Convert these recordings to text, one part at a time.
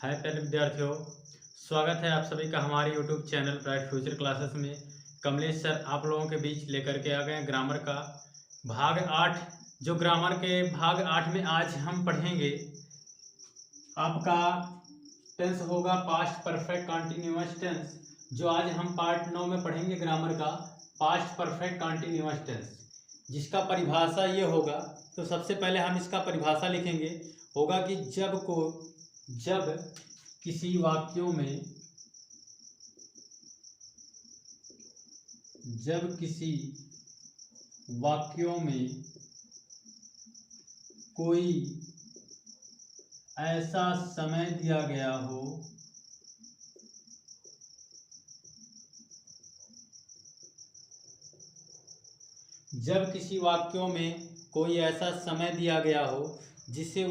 हाय प्यारे विद्यार्थियों, स्वागत है आप सभी का हमारे YouTube channel bright future classes में। कमलेश सर आप लोगों के बीच लेकर के आ गए हैं ग्रामर का भाग 8। जो ग्रामर के भाग 8 में आज हम पढ़ेंगे आपका टेंस होगा पास्ट परफेक्ट कंटिन्यूअस टेंस। जो आज हम पार्ट 9 में पढ़ेंगे ग्रामर का पास्ट परफेक्ट कंटिन्यूअस टेंस, जिसका परिभाषा ये होगा। तो सबसे पहले हम इसका परिभाषा लिखेंगे। होगा कि जब किसी वाक्यों में कोई ऐसा समय दिया गया हो जिससे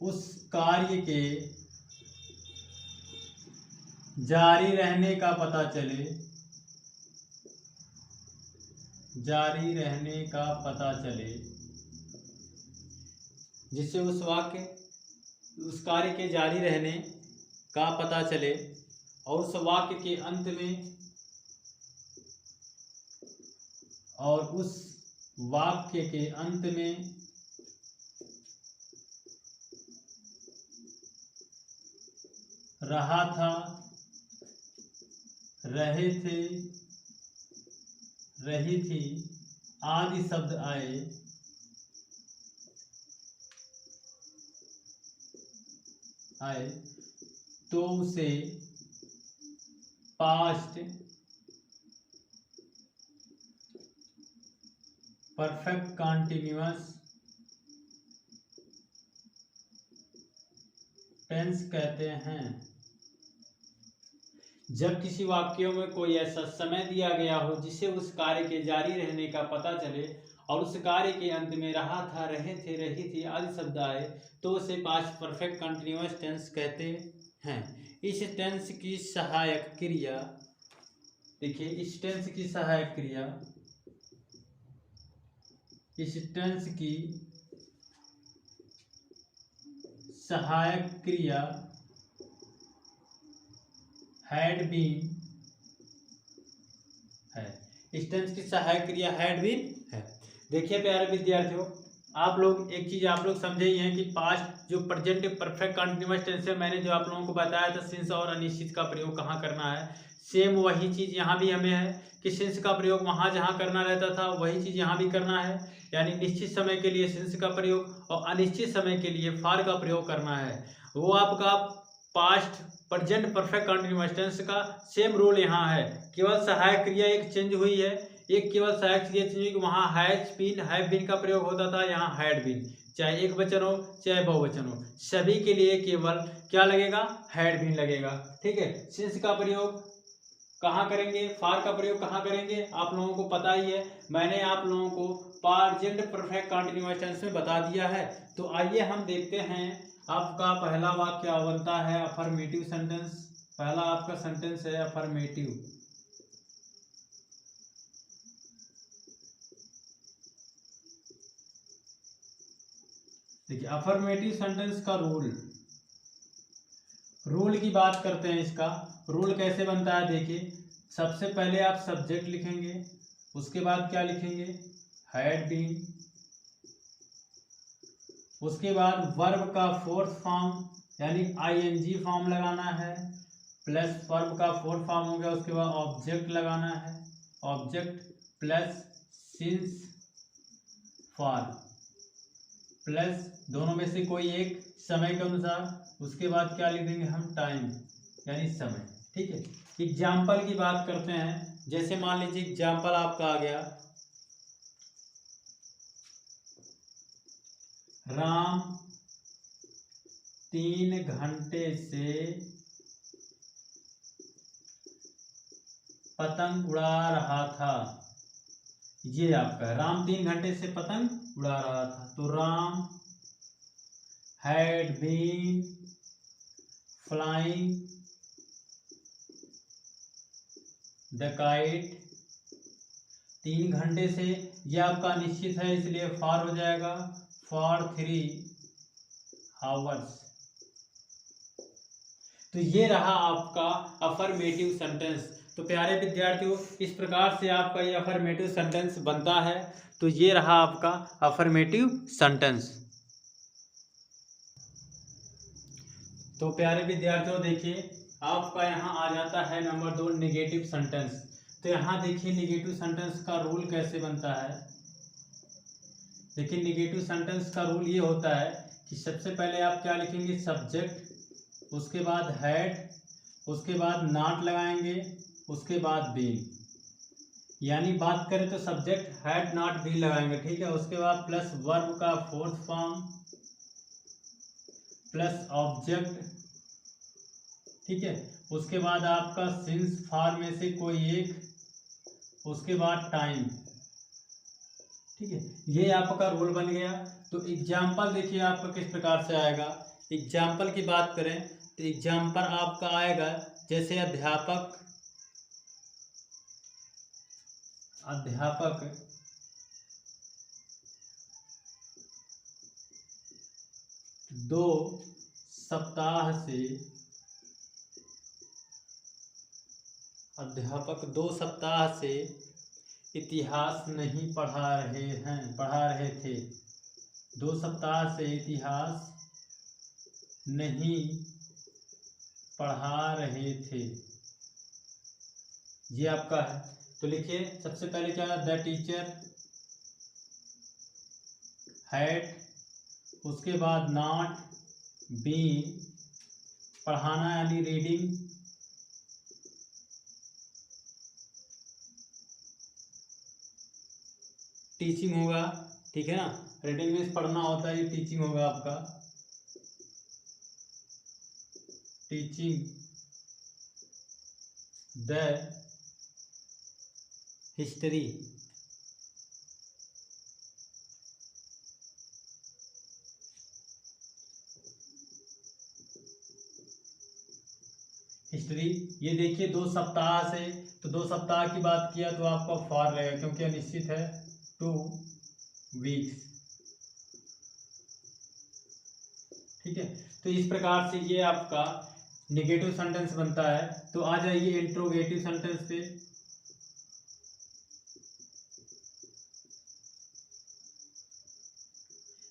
उस कार्य के जारी रहने का पता चले, जिससे उस कार्य के जारी रहने का पता चले और उस वाक्य के अंत में रहा था, रहे थे, रही थी आदि शब्द आए तो उसे पास्ट परफेक्ट कंटिन्यूअस टेंस कहते हैं। जब किसी वाक्यों में कोई ऐसा समय दिया गया हो जिससे उस कार्य के जारी रहने का पता चले और उस कार्य के अंत में रहा था, रहे थे, रही थी आदि शब्द आए तो उसे पास्ट परफेक्ट कंटिन्यूअस टेंस कहते हैं। इस टेंस की सहायक क्रिया देखिए, इस टेंस की सहायक क्रिया हैड बीन है। इस टेंस की सहायक क्रिया हैड बीन है। देखिए प्यारे विद्यार्थियों, आप लोग एक चीज आप लोग समझे ही हैं कि पास्ट जो प्रेजेंट परफेक्ट कंटिन्यूअस टेंस है, मैंने जो आप लोगों को बताया था सिंस और अनिश्चित का प्रयोग कहाँ करना है, सेम वही चीज यहाँ भी हमें है कि सिंस का प्रयोग वहां जहां करना रहता था वही चीज यहाँ भी करना है। यानी निश्चित समय के लिए सिंस का प्रयोग और अनिश्चित समय के लिए फॉर का प्रयोग करना है। वो आपका past present perfect continuous tense का सेम रूल यहाँ है। केवल सहायक क्रिया एक चेंज हुई है, केवल सहायक क्रिया चेंज हुई कि वहाँ हैज बीन, हैव बीन का प्रयोग होता था, यहाँ हैड बीन। चाहे एक वचन हो चाहे बहुवचन हो, सभी के लिए केवल क्या लगेगा, हैड बीन लगेगा। ठीक है। सिंस का प्रयोग कहाँ करेंगे, फार का प्रयोग कहाँ करेंगे, आप लोगों को पता ही है, मैंने आप लोगों को प्रेजेंट परफेक्ट कंटिन्यूअस टेंस में बता दिया है। तो आइए हम देखते हैं आपका पहला वाक्य बनता है अफर्मेटिव सेंटेंस। पहला आपका सेंटेंस है अफर्मेटिव। देखिए अफर्मेटिव सेंटेंस का रूल की बात करते हैं। इसका रूल कैसे बनता है, देखिए सबसे पहले आप सब्जेक्ट लिखेंगे, उसके बाद क्या लिखेंगे, हैड बीन, उसके बाद वर्ब का फोर्थ फॉर्म यानी आईएनजी फॉर्म लगाना है, प्लस वर्ब का फोर्थ फॉर्म हो गया, उसके बाद ऑब्जेक्ट लगाना है, object plus since for plus दोनों में से कोई एक समय के अनुसार, उसके बाद क्या लिख देंगे हम, टाइम यानी समय। ठीक है। एग्जाम्पल की बात करते हैं। जैसे मान लीजिए एग्जाम्पल आपका आ गया, राम 3 घंटे से पतंग उड़ा रहा था। ये आपका राम 3 घंटे से पतंग उड़ा रहा था। तो Ram had been flying the kite 3 घंटे से, ये आपका निश्चित है इसलिए फॉर हो जाएगा, फॉर 3 आवर्स। तो ये रहा आपका अफर्मेटिव सेंटेंस। तो प्यारे विद्यार्थियों, इस प्रकार से आपका ये अफर्मेटिव सेंटेंस बनता है। तो ये रहा आपका अफर्मेटिव सेंटेंस। तो प्यारे विद्यार्थियों देखिए, आपका यहाँ आ जाता है नंबर 2 नेगेटिव सेंटेंस। तो यहाँ देखिए नेगेटिव सेंटेंस का रूल कैसे बनता है। देखिए नेगेटिव सेंटेंस का रूल ये होता है कि सबसे पहले आप क्या लिखेंगे, सब्जेक्ट, उसके बाद हैड, उसके बाद नॉट लगाएंगे, उसके बाद बीन। यानी बात करें तो सब्जेक्ट हैड नॉट बीन लगाएंगे, ठीक है। उसके बाद प्लस वर्ब का फोर्थ फॉर्म प्लस ऑब्जेक्ट, ठीक है। उसके बाद आपका सिंस फॉर में से कोई एक, उसके बाद टाइम, ठीक है। ये आपका रूल बन गया। तो एग्जाम्पल देखिए आपका किस प्रकार से आएगा। एग्जाम्पल की बात करें तो एग्जाम्पल आपका आएगा जैसे अध्यापक, अध्यापक 2 सप्ताह से, अध्यापक 2 सप्ताह से इतिहास नहीं पढ़ा रहे थे। 2 सप्ताह से इतिहास नहीं पढ़ा रहे थे, ये आपका है। तो लिखिए सबसे पहले क्या, द टीचर हैड, उसके बाद नॉट बीन, पढ़ाना यानी रीडिंग, टीचिंग होगा, ठीक है ना। रीडिंग मीन्स पढ़ना होता है, ये टीचिंग होगा आपका, टीचिंग द हिस्ट्री, हिस्ट्री। ये देखिए 2 सप्ताह से, तो 2 सप्ताह की बात किया तो आपका फॉर लगेगा क्योंकि अनिश्चित है, 2 वीक्स, ठीक है। तो इस प्रकार से ये आपका नेगेटिव सेंटेंस बनता है। तो आ जाइए इंट्रोगेटिव सेंटेंस पे।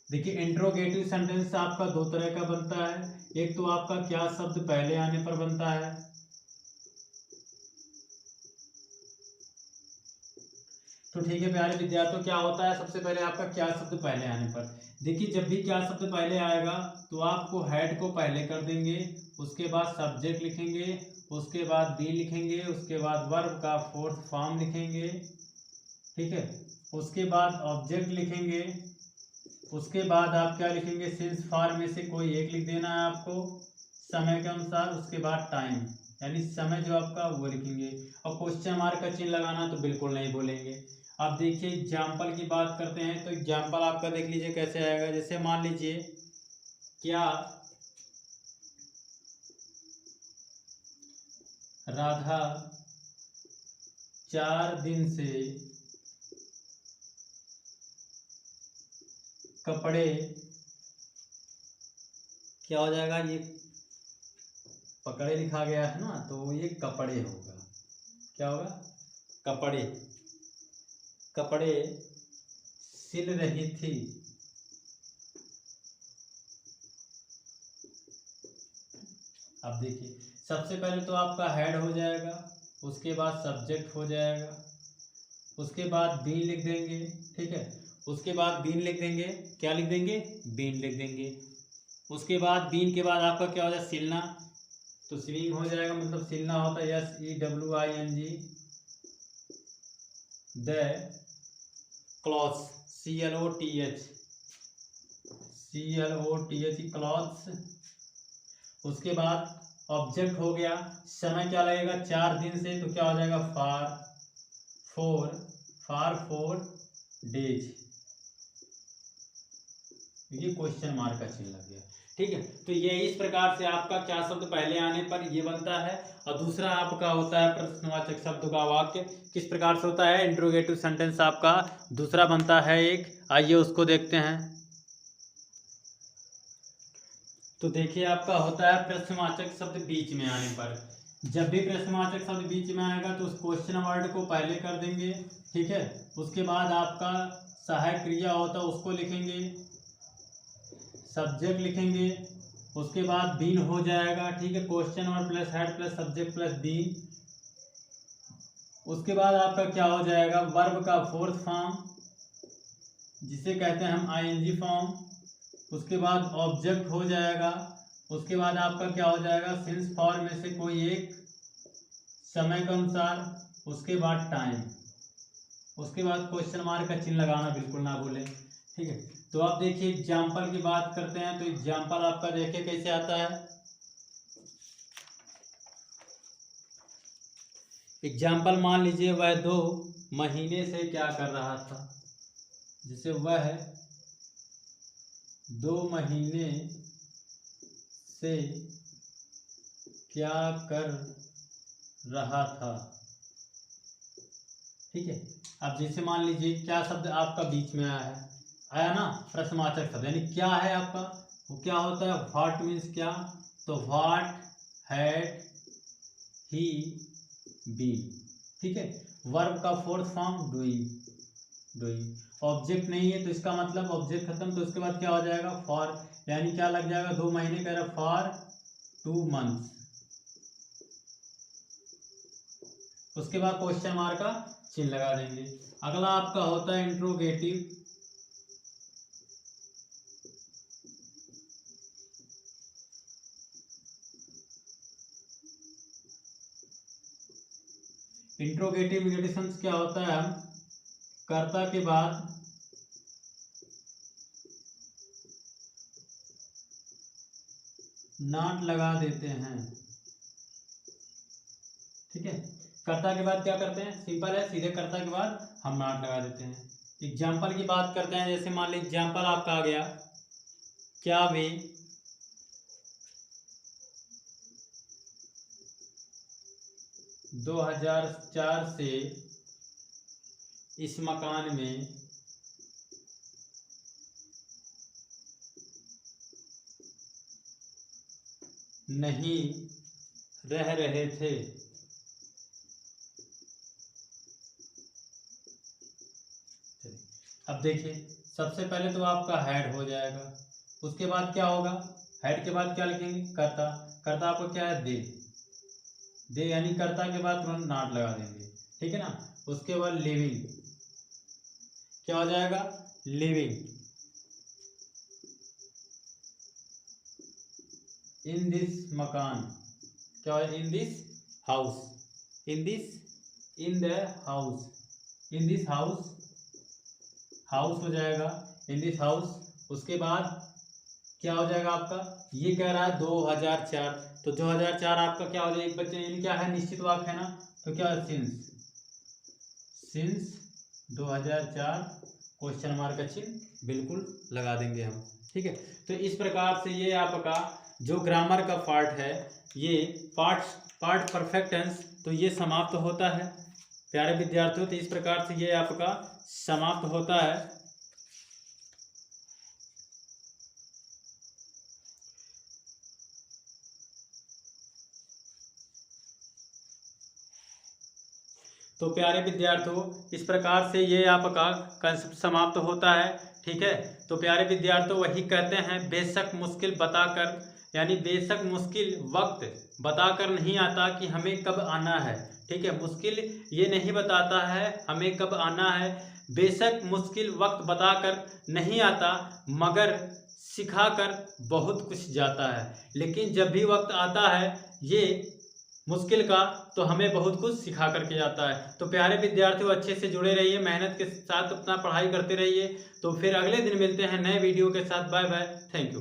देखिए इंट्रोगेटिव सेंटेंस आपका 2 तरह का बनता है। एक तो आपका क्या शब्द पहले आने पर बनता है, तो ठीक है प्यारे विद्यार्थियों, क्या होता है सबसे पहले आपका क्या शब्द पहले आने पर। देखिए जब भी क्या शब्द पहले आएगा तो आपको हेड को पहले कर देंगे, उसके बाद सब्जेक्ट लिखेंगे, उसके बाद बी लिखेंगे, उसके बाद वर्ब का फोर्थ फॉर्म लिखेंगे, ठीक है। उसके बाद ऑब्जेक्ट लिखेंगे, उसके बाद आप क्या लिखेंगे, सिंस फॉर में से कोई एक लिख देना है आपको समय के अनुसार, उसके बाद टाइम यानी समय जो आपका वो लिखेंगे, और क्वेश्चन मार्क का चिन्ह लगाना तो बिल्कुल नहीं भूलेंगे। अब देखिए एग्जाम्पल की बात करते हैं। तो एग्जाम्पल आपका देख लीजिए कैसे आएगा। जैसे मान लीजिए क्या राधा 4 दिन से कपड़े, क्या हो जाएगा, ये पकड़े लिखा गया है ना, तो ये कपड़े होगा, क्या होगा, कपड़े, कपड़े सिल रही थी। अब देखिए सबसे पहले तो आपका हेड हो जाएगा, उसके बाद सब्जेक्ट हो जाएगा, उसके बाद बीन लिख देंगे, ठीक है। उसके बाद बीन लिख देंगे, क्या लिख देंगे, बीन लिख देंगे। उसके बाद बीन के बाद आपका क्या हो जाएगा, सिलना, तो स्विंग हो जाएगा, मतलब सिलना होता है SEWING, the clothes, CLOTH clothes. उसके बाद ऑब्जेक्ट हो गया, समय क्या लगेगा 4 दिन से, तो क्या हो जाएगा फॉर 4 डेज, ये क्वेश्चन मार्क का चिन्ह लग गया, ठीक है। तो ये इस प्रकार से आपका क्या शब्द पहले आने पर ये बनता है, और दूसरा आपका होता है प्रश्नवाचक शब्द का वाक्य। किस प्रकार से होता है? इंट्रोगेटिव सेंटेंस आपका दूसरा बनता है एक, आइए उसको देखते हैं। तो देखिए आपका होता है प्रश्नवाचक शब्द बीच में आने पर। जब भी प्रश्नवाचक शब्द बीच में आएगा तो उस क्वेश्चन वर्ड को पहले कर देंगे, ठीक है। उसके बाद आपका सहायक क्रिया होता है उसको लिखेंगे, सब्जेक्ट लिखेंगे, उसके बाद बीन हो जाएगा, ठीक है। Question word plus head plus subject plus been. उसके बाद आपका क्या हो जाएगा? वर्ब का फोर्थ फॉर्म जिसे कहते हैं हम आईएनजी फॉर्म। उसके बाद ऑब्जेक्ट हो जाएगा। उसके बाद आपका क्या हो जाएगा? सिंस फॉर में से कोई एक समय के अनुसार। उसके बाद टाइम। उसके बाद क्वेश्चन मार्क का चिन्ह लगाना बिल्कुल ना भूलें, ठीक है। तो आप देखिए एग्जाम्पल की बात करते हैं, तो एग्जाम्पल आपका देखिए कैसे आता है। एग्जाम्पल मान लीजिए वह 2 महीने से क्या कर रहा था, जिसे वह 2 महीने से क्या कर रहा था, ठीक है। अब जैसे मान लीजिए क्या शब्द आपका बीच में आया ना, प्रश्नवाचक शब्द, यानी क्या है आपका, वो क्या होता है? व्हाट मीन्स क्या, तो व्हाट हैड ही बीन, ठीक है। वर्ब का फोर्थ फॉर्म डूइंग। ऑब्जेक्ट नहीं है तो इसका मतलब ऑब्जेक्ट खत्म, तो उसके बाद क्या हो जाएगा? फॉर, यानी क्या लग जाएगा? 2 महीने कह रहा, फॉर 2 मंथ्स। उसके बाद क्वेश्चन मार्क का चिन्ह लगा देंगे। अगला आपका होता है इंट्रोगेटिव। इंट्रोगेटिव निगेटिव्स क्या होता है? हम कर्ता के बाद नॉट लगा देते हैं, ठीक है। कर्ता के बाद क्या करते हैं? सिंपल है, सीधे कर्ता के बाद हम नॉट लगा देते हैं। एग्जाम्पल की बात करते हैं, जैसे मान लीजिए एग्जाम्पल आपका आ गया, क्या वे 2004 से इस मकान में नहीं रह रहे थे। अब देखिए सबसे पहले तो आपका हेड हो जाएगा, उसके बाद क्या होगा? हेड के बाद क्या लिखेंगे? कर्ता। कर्ता आपको क्या है? दे, यानी कर्ता के बाद तुरंत नॉट लगा देंगे, ठीक है ना। उसके बाद लिविंग, क्या हो जाएगा? लिविंग इन दिस मकान, क्या हो? In this house, in the house, in this house, house हो जाएगा, इन दिस हाउस। उसके बाद क्या हो जाएगा आपका? ये कह रहा है 2004, तो 2004 आपका क्या हो जाएगा? एक बच्चे यानी क्या है? निश्चित वाक्य है ना, तो क्या है? सिंस 2004 क्वेश्चन मार्क का चिन्ह बिल्कुल लगा देंगे हम, ठीक है। तो इस प्रकार से ये आपका जो ग्रामर का पार्ट है, ये पार्ट परफेक्ट टेंस, तो ये समाप्त होता है प्यारे विद्यार्थियों। तो इस प्रकार से ये आपका समाप्त होता है। तो प्यारे विद्यार्थियों इस प्रकार से ये आपका कंसेप्ट समाप्त होता है, ठीक है। तो प्यारे विद्यार्थियों वही कहते हैं, बेशक मुश्किल बताकर, यानी बेशक मुश्किल वक्त बताकर नहीं आता कि हमें कब आना है, ठीक है। मुश्किल ये नहीं बताता है हमें कब आना है, बेशक मुश्किल वक्त बताकर नहीं आता मगर सिखाकर बहुत कुछ जाता है। लेकिन जब भी वक्त आता है ये मुश्किल का, तो हमें बहुत कुछ सिखा करके जाता है। तो प्यारे विद्यार्थियों अच्छे से जुड़े रहिए, मेहनत के साथ अपना पढ़ाई करते रहिए। तो फिर अगले दिन मिलते हैं नए वीडियो के साथ। Bye bye, thank you.